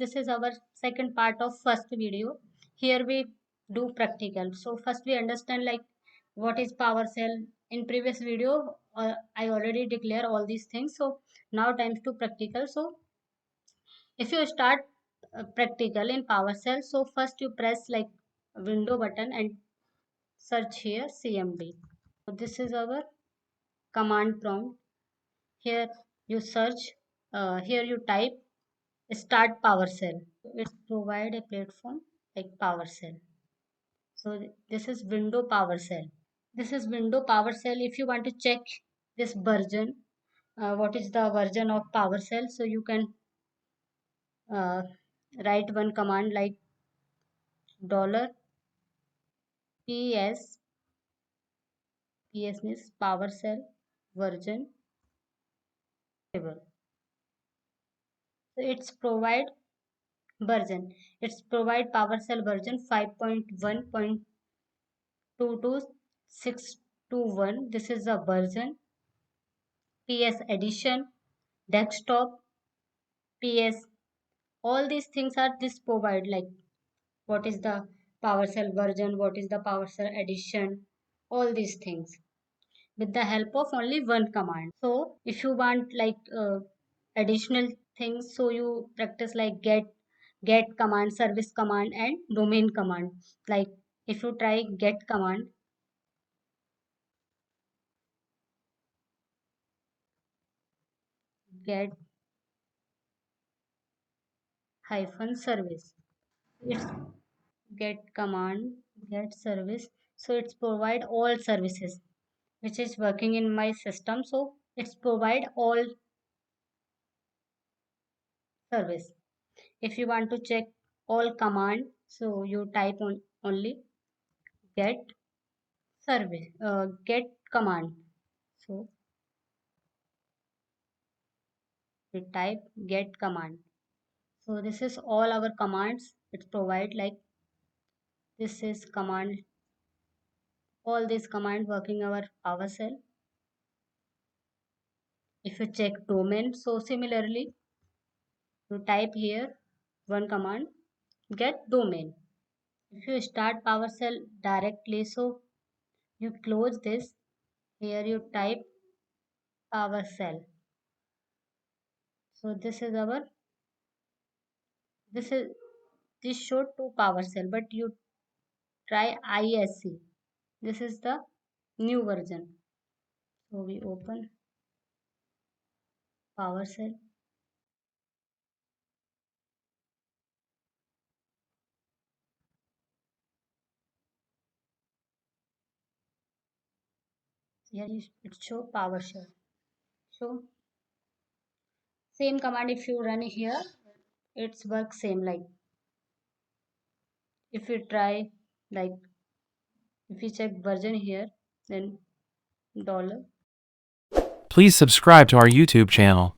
this is our second part of first video. Here we do practical. So first we understand like what is PowerShell. In previous video, I already declare all these things. So now time to practical. So if you start practical in PowerShell, so first you press like window button and search here CMD. So this is our command prompt. Here you search, here you type start PowerShell. It provide a platform like PowerShell. So this is window PowerShell. This is window PowerShell. If you want to check this version, what is the version of PowerShell? So you can uh, write one command like $ps. PS means PowerShell version table. So it's provide version. It's provide PowerShell version 5.1.22621. This is the version. PS edition, desktop, PS. All these things are this provide like what is the PowerShell version, what is the PowerShell edition, all these things with the help of only one command. So if you want like additional things, so you practice like get command, service command, and domain command. Like if you try get command, get hyphen service. It's get command, get service. So it's provide all services which is working in my system. So it's provide all service. If you want to check all command, so you type on only get service, get command. So we type get command. So this is all our commands. It's provide like this is command. All these command working our PowerShell. If you check domain, so similarly you type here one command get domain. If you start PowerShell directly, so you close this. Here you type PowerShell. So this is this showed to PowerShell, but you try ISC. This is the new version. So we open PowerShell. Here it show PowerShell. So same command if you run here, it's work same like if you try like if you check version here, then dollar. Please subscribe to our YouTube channel.